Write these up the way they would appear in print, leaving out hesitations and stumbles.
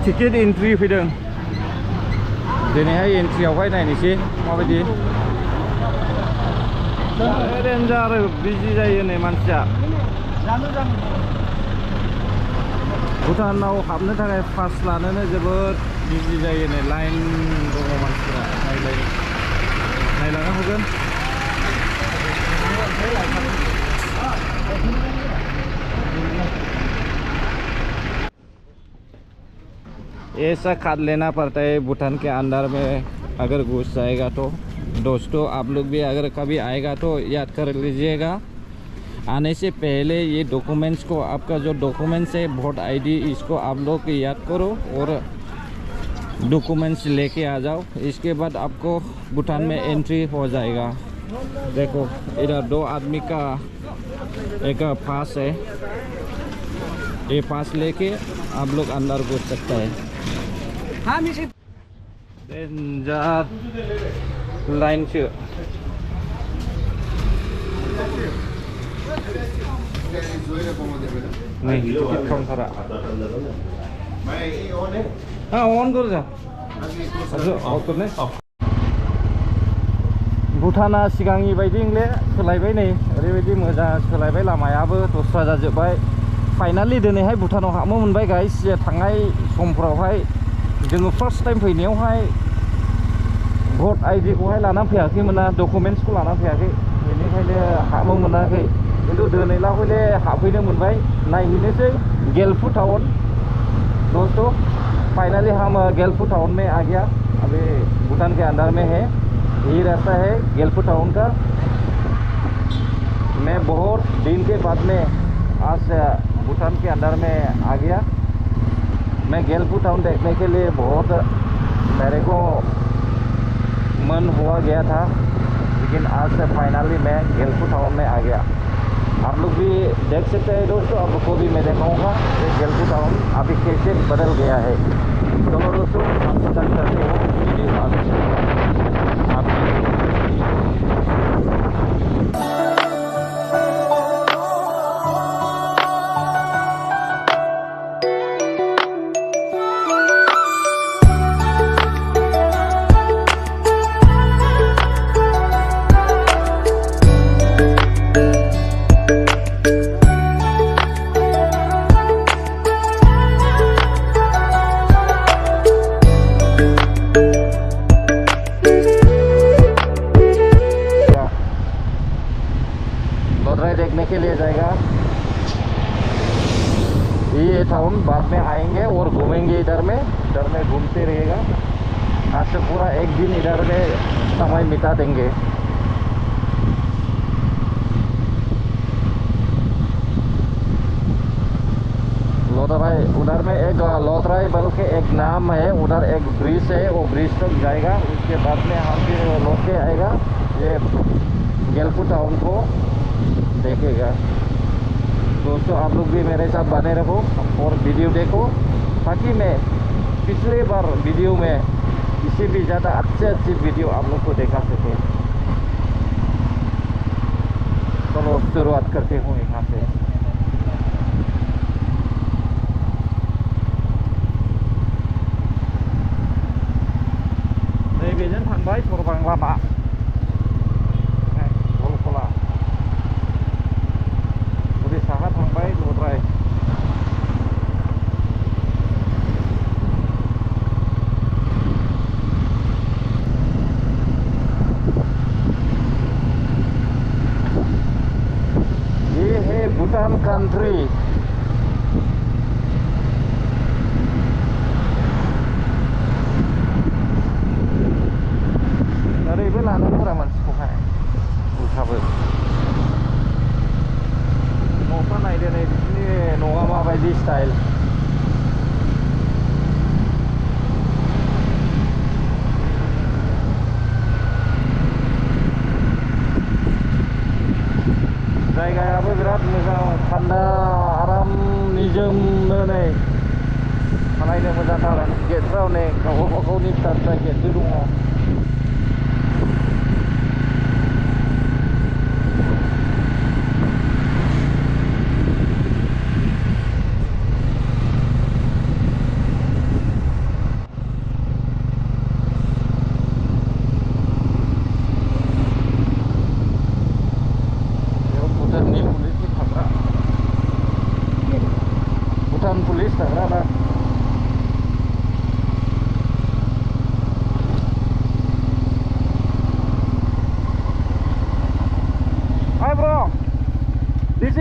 Ticket entry फैदों दिनैहाय एन्ट्रियावहाय नायनोसै माबायदि रेन्जार बिजि जायो नै मानसिया भुटानाव हाबनो थाखाय पास लानोनो जोबोद बिजि जायो नै लाइन दङ मानसिफोरा नायलांनो हागोन ऐसा कार्ड लेना पड़ता है भूटान के अंदर में अगर घुस जाएगा तो दोस्तों आप लोग भी अगर कभी आएगा तो याद कर लीजिएगा आने से पहले ये डॉक्यूमेंट्स को आपका जो डॉक्यूमेंट्स है वोट आईडी इसको आप लोग याद करो और डॉक्यूमेंट्स लेके आ जाओ इसके बाद आपको भूटान में एंट्री हो जाएगा। देखो इधर 2 आदमी का एक पास है ये पास लेके आप लोग अंदर घुस सकता है। लाइन से नहीं काउंटर हाँ ऑन कर जा भुटाना सिगांनि बायदि नंले सोलायबाय नै ओरैबायदि मोजां सोलायबाय लामायाबो दस्रा जाजोब्बाय फाइनालि दिनैहाय भुटानाव हाबनो मोनबाय गाइस थांनाय समफोरावहाय जोङो फार्स्ट टाइम फैनायावहाय भट आईडी खौहाय लाना फैयाखैमोन ना डकुमेन्ट्स को लाना फैयाखै बेनिखायनो हाबनो मोनाखै किन्तु दिनैला हले हाबफैनो मोनबाय नायहैनोसै गेलफु टाउन दोस्तों फाइनली हम गेलफु टाउन में आ गया अभी भूटान के अंदर में है यही रास्ता है गेलफु टाउन का। मैं बहुत दिन के बाद में आज भूटान के अंदर में आ गया। मैं गेलफु टाउन देखने के लिए बहुत मेरे को मन हुआ गया था लेकिन आज से फाइनली मैं गेलफु टाउन में आ गया। आप लोग भी देख सकते हैं दोस्तों आपको भी मैं दिखाऊंगा ये गेलफु टाउन अभी कैसे बदल गया है। चलो दोस्तों आपको तक करते हो वीडियो आप देखने के लिए जाएगा। ये टाउन बाद में आएंगे और घूमेंगे इधर में घूमते रहेगा। आज से पूरा एक दिन इधर में समय बिता देंगे। लोथराई उधर में एक लोथराई बल के एक नाम है उधर एक ब्रिज है वो ब्रिज तक जाएगा उसके बाद में हम फिर लौट के आएगा ये गेलफु टाउन को देखेगा। दोस्तों आप लोग भी मेरे साथ बने रहो और वीडियो देखो ताकि मैं पिछले बार वीडियो में इससे भी ज़्यादा अच्छी वीडियो आप लोग को दिखा सके। चलो शुरुआत करते हूँ यहाँ से। बेजों थांबाय सरबां लामा गलखला ओरै साहा थांबाय लद्राय ये है भूटान कंट्री। ओरैबो लानांगौरा मानसिखौहाय उल्थाबो न'फ्रा नायदो नै बिसोरनि न'आ माबायदि स्टाइल। जायगायाबो बिराद मोजां थान्दा आराम निजोमनो नै नायनो मोजांथार। गेटफ्राव नै गावबा गावनि फिसा फिसा गेटबो दङ।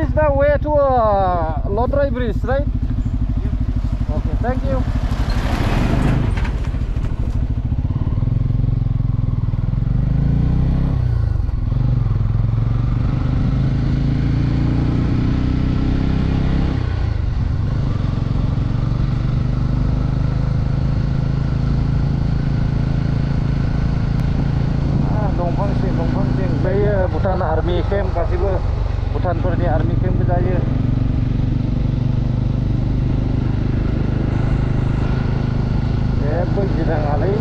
is the way to Lodrai Bridge, right? Okay, thank you. Bhutan Army Camp गासिबो भुटानफोरनि आर्मी केम्प जायो जेबो गिनाङालै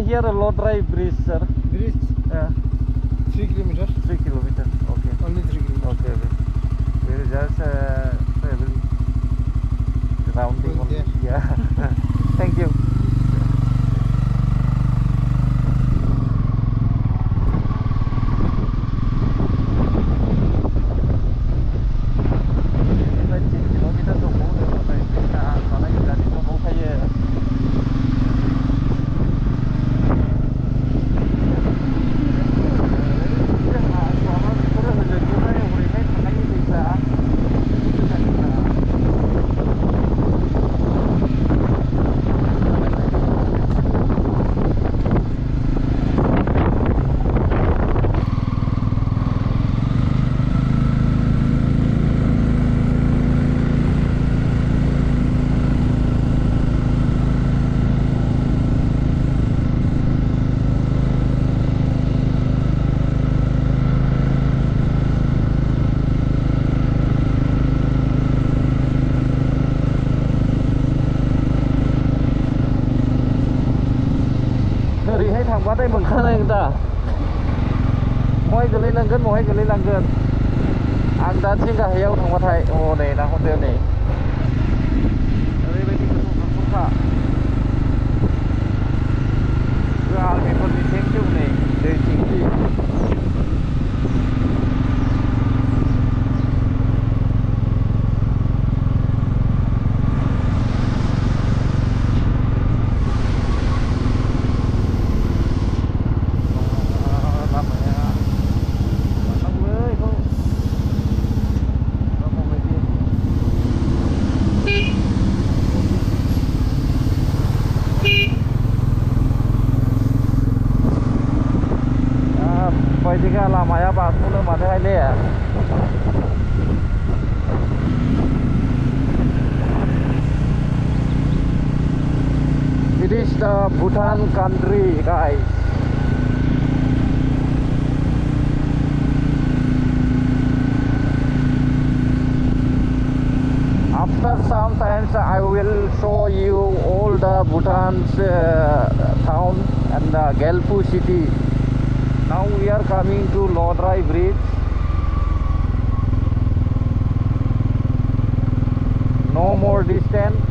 here Lodrai Bridge, sir. Bridge? Yeah. 3 kilometers. 3 kilometers. Okay. Only 3 kilometers. Okay. We will just travel rounding only. Yeah. Thank you. थांबाथाय मोनखानाय दा महाय गोलैलांगोन महाय गोलैलांगोन आं दा थिंगाहायाव थांबाथाय हनै नाहरदो नै ओरैबायदि गोथौ हाखरखा आर्मिफोरनि टेंकि नै दै टेंकि बायदिगा लामाया बाथौनो माथोहाय ने It is the Bhutan country, guys. After some times I will show you all the Bhutan's town and the Gelpu city. Now we are coming to Lodrai Bridge. No more distance.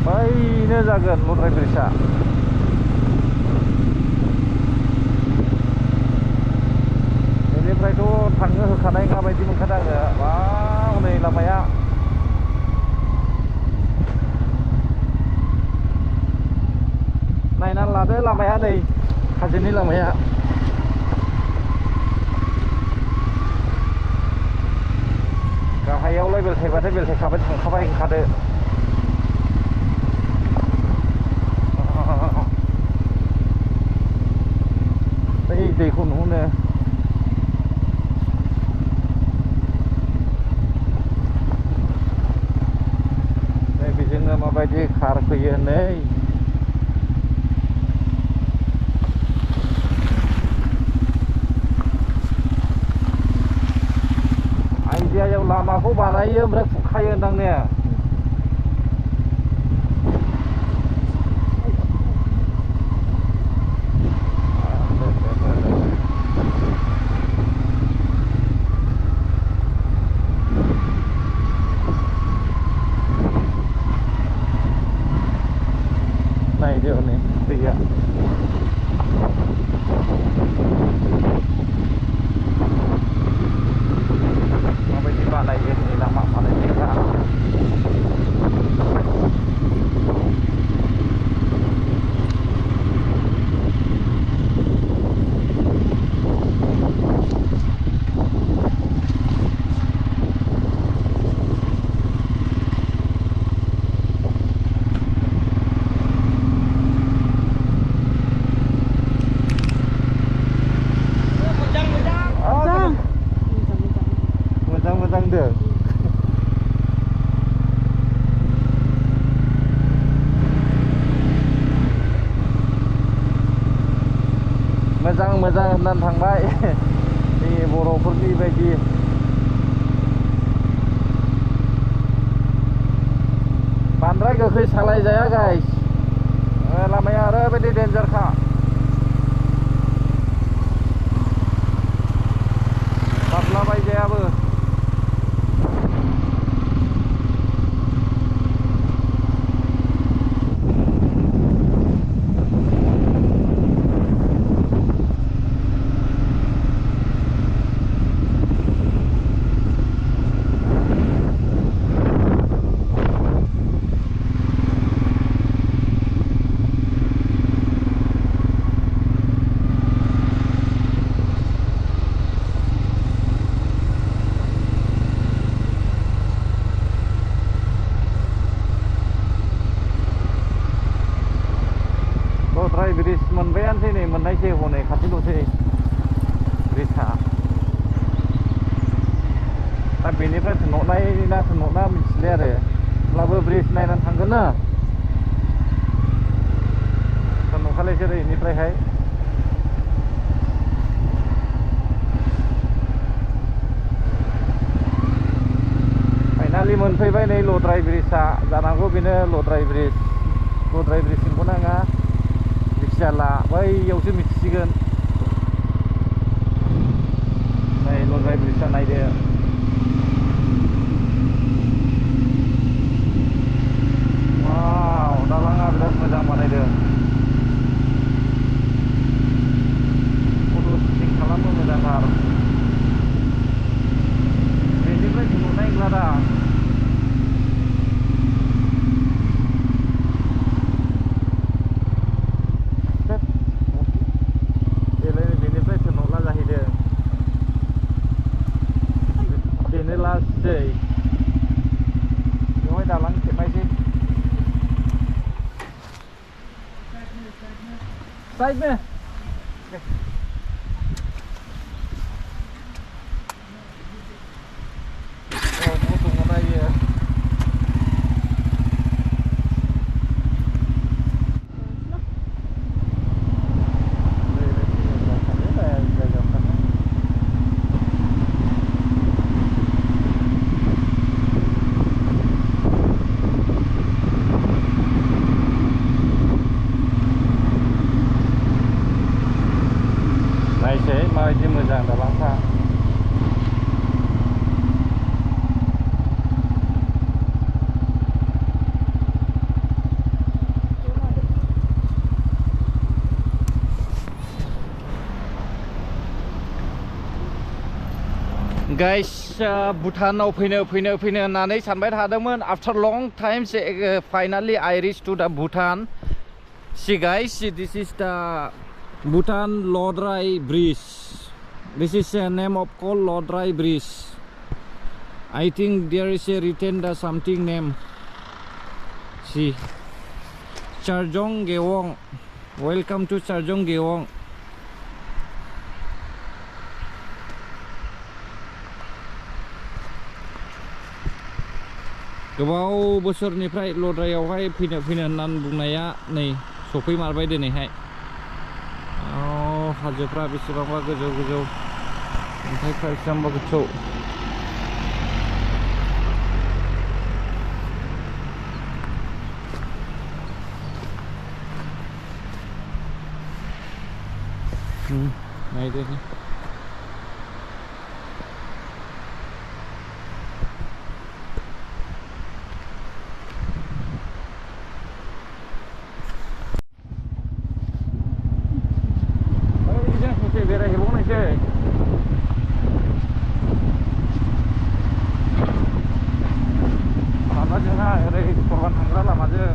Bayनो जागोन Lodrai Bridge-आ बेनिफ्रायथ' थांनो होखानाय माबायदि मोनखादों आङो बा हनै लामाया नायनानै लादो लामाया नै हाजोनि लामाया गाहायावलाय बेलथायबाथाय बेलथायखाबाय थांखाबाय ओंखारदो बै दैखौ नुहुनो नै बेजोंनो माबायदि खारफैयो नै लामाखौ बानायो ओमफ्राय खुखायो होनदां ने नायदो हनै दैया माबायदि बानायो नै लामा बानायनायफ्रा मोजां दे मोजां होननानै थांबाय जोंनि बर'फोरनि बायदि बांद्राय गोख्रै सालायजाया गाइस लामाया ओरैबायदि डेन्जारखा बारलाबायजायाबो लद्राय ब्रिज मोनबायानोसै नै मोननायसै हनै खाथिल'सै ब्रिजआ दा बेनिफ्राय थोनहरनाय ना थोनहरना मिथिले आरो अब्लाबो ब्रिज नायनानै थांगोन ना थोनहरखालायसै आरो बेनिफ्रायहाय फाइनालि मोनफैबाय नै लद्राय ब्रिजआ जानांगौ बेनो लद्राय ब्रिजसिमखौ नाङा जाला बैयावसो मिथिसिगोन नै लद्राय ब्रिजआ नायदो वाव दालाङा बिराद मोजां बानायदों फट' शुटिं खालामनो मोजांथार बेनिफ्राय नुनाय नंला दा दै बेवहाय दालां खेबनायसै साइड में नायसै माबायदि मोजां दालांफ्रा गाइस भुटानाव फैनो होननानै सानबाय थादोंमोन after long time finally I reached to the Bhutan. See guys, this is the Bhutan Lodrai Bridge. This is the name of called Lodrai Bridge. I think there is a written the something name. See, Charjong Gewong. Welcome to Charjong Gewong. गोबाव बोसोरनिफ्राय लद्रायावहाय फैनो होननानै बुंनाया नै सफैमारबाय दिनैहाय हाजोफ्रा बेसेबांबा गोजौ अन्थाइफ्रा बेसेबांबा गोथौ नायदो ससे बेरायहैबावनायसै माबाजोंहाय ओरै सरगान थांग्रा लामाजों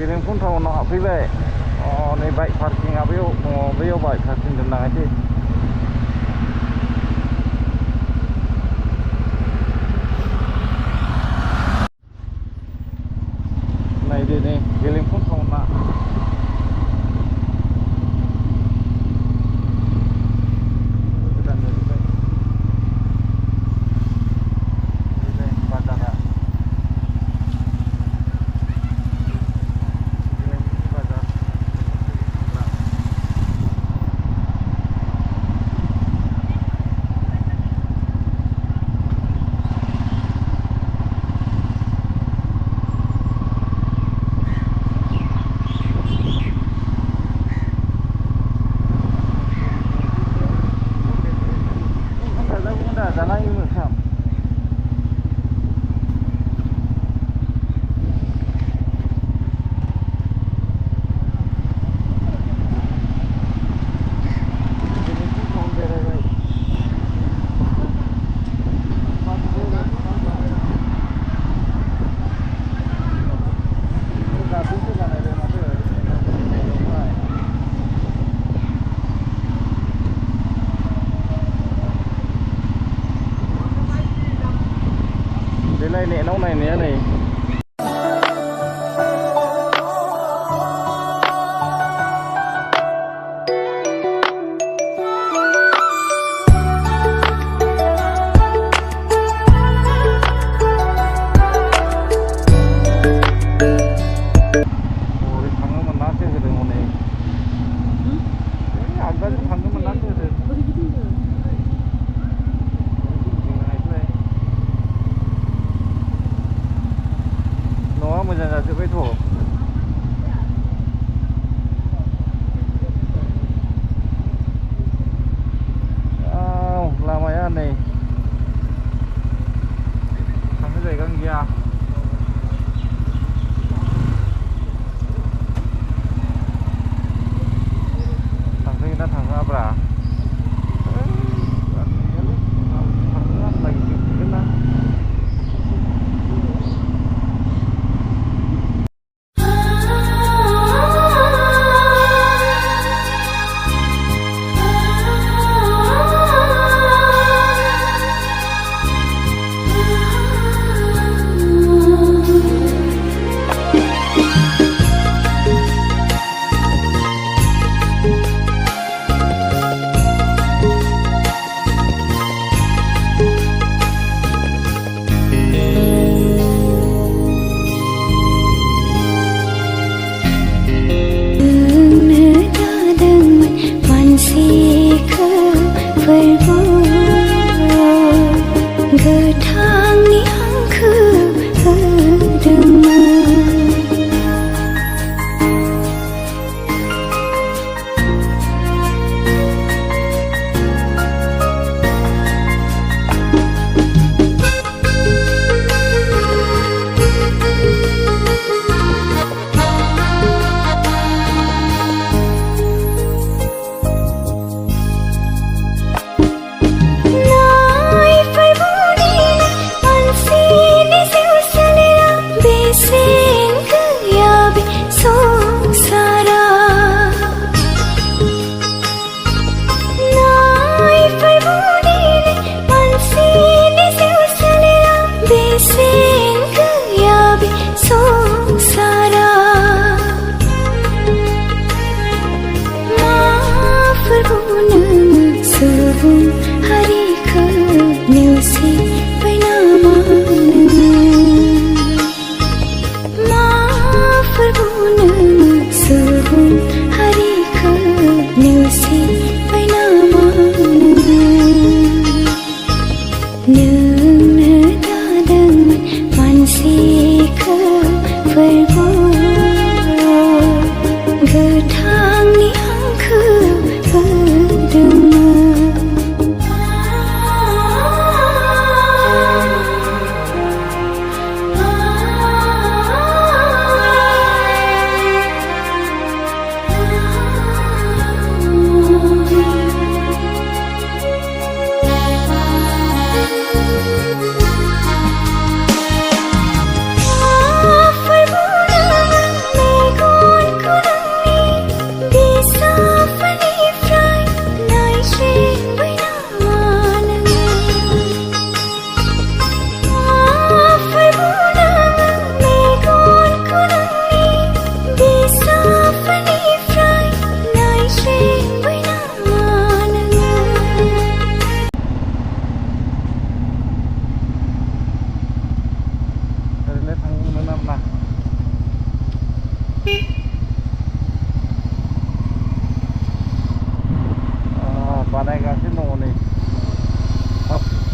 गेलेमफुन टाउनाव हाबफैबाय नै बाइक पार्किंआ बैयाव बाइक पार्किं दोननाङासै नायदो नै गेलेमफुन टाउना नेटआव नायनाया नै मोजां जाजोब्बायथ' लामाया नै थांनो जायगायानो गैया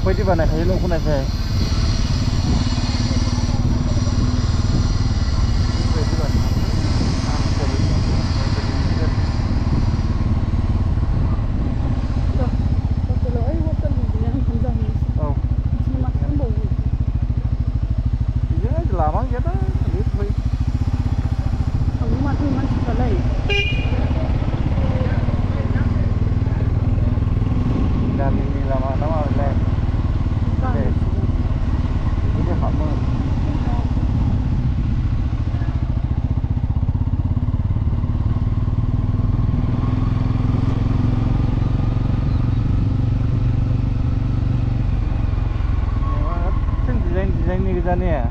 बायदि बानायखायो न'खौनायखाय desain ni kerjaan ni ya.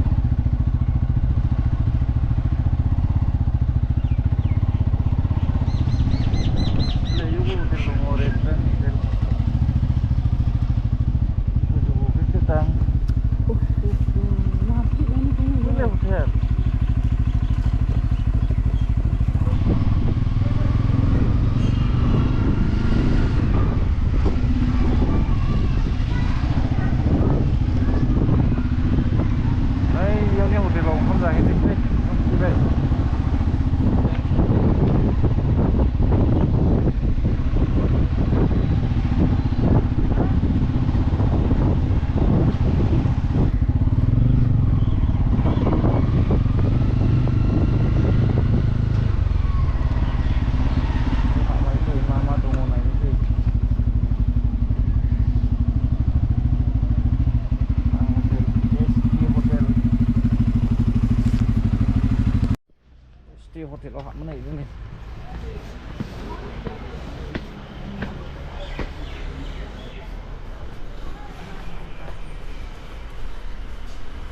Hotel lo mana itu nih?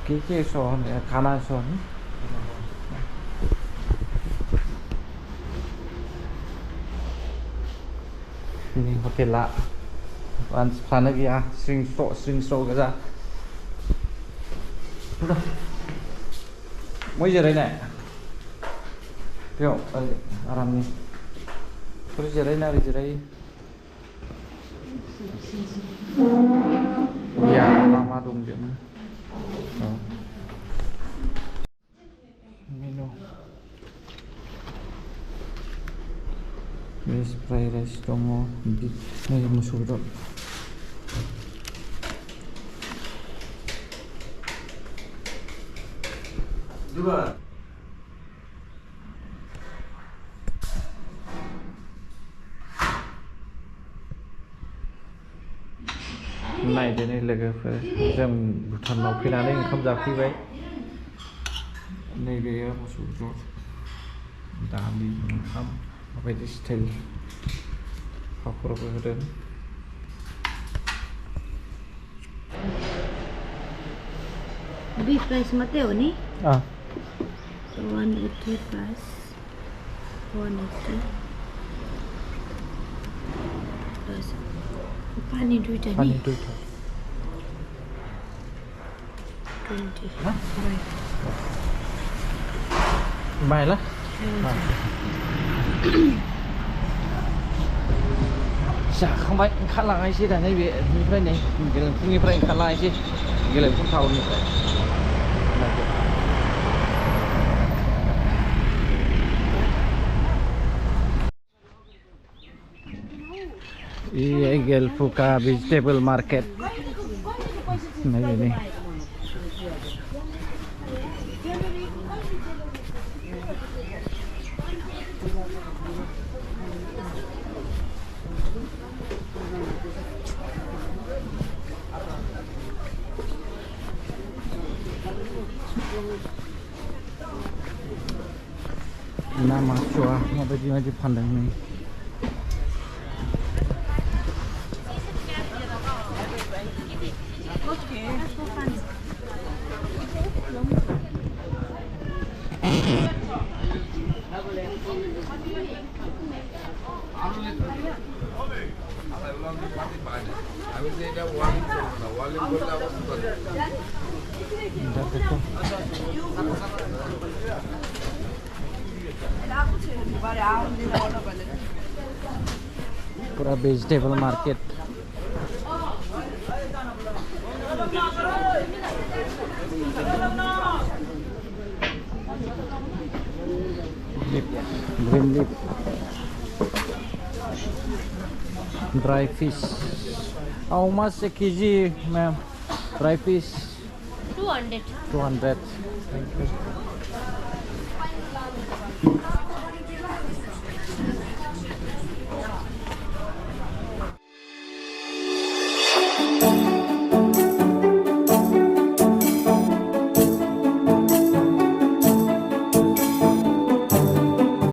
Kiki son ya, kanan son. Ini hotel lah. Wan sana dia swing so gaza. Sudah. Mau jadi ni? Yo, aram ni. Terus jerai nari jerai. Ya, lama dong dia. Menu. Ini fried rice tomo. Ini musuh dong. Dua. नायदोनि लोगोफोर जों भुटानाव फैनानै ओंखाम जाफैबाय नैबेयो मुसुर दालि ओंखाम माबायदि स्टाइल पापरबो होदों beef rice मात्रै हो नि 180 plus 180 plus पानी दुईटा नि 20 बायला जाखांबाय ओंखारलांनायसै दा नैबेनिफ्राय नै गेलेमफुनिफ्राय ओंखारलांनायसै गेलेमफु टाउननिफ्राय ये गेलफु का वेजिटेबल मार्केट नहीं nama cuah mabaji pandang nih पूरा vegetable market Lip, green lip. Dry fish. How much a kg, ma'am? Dry fish. 200. 200. Thank you.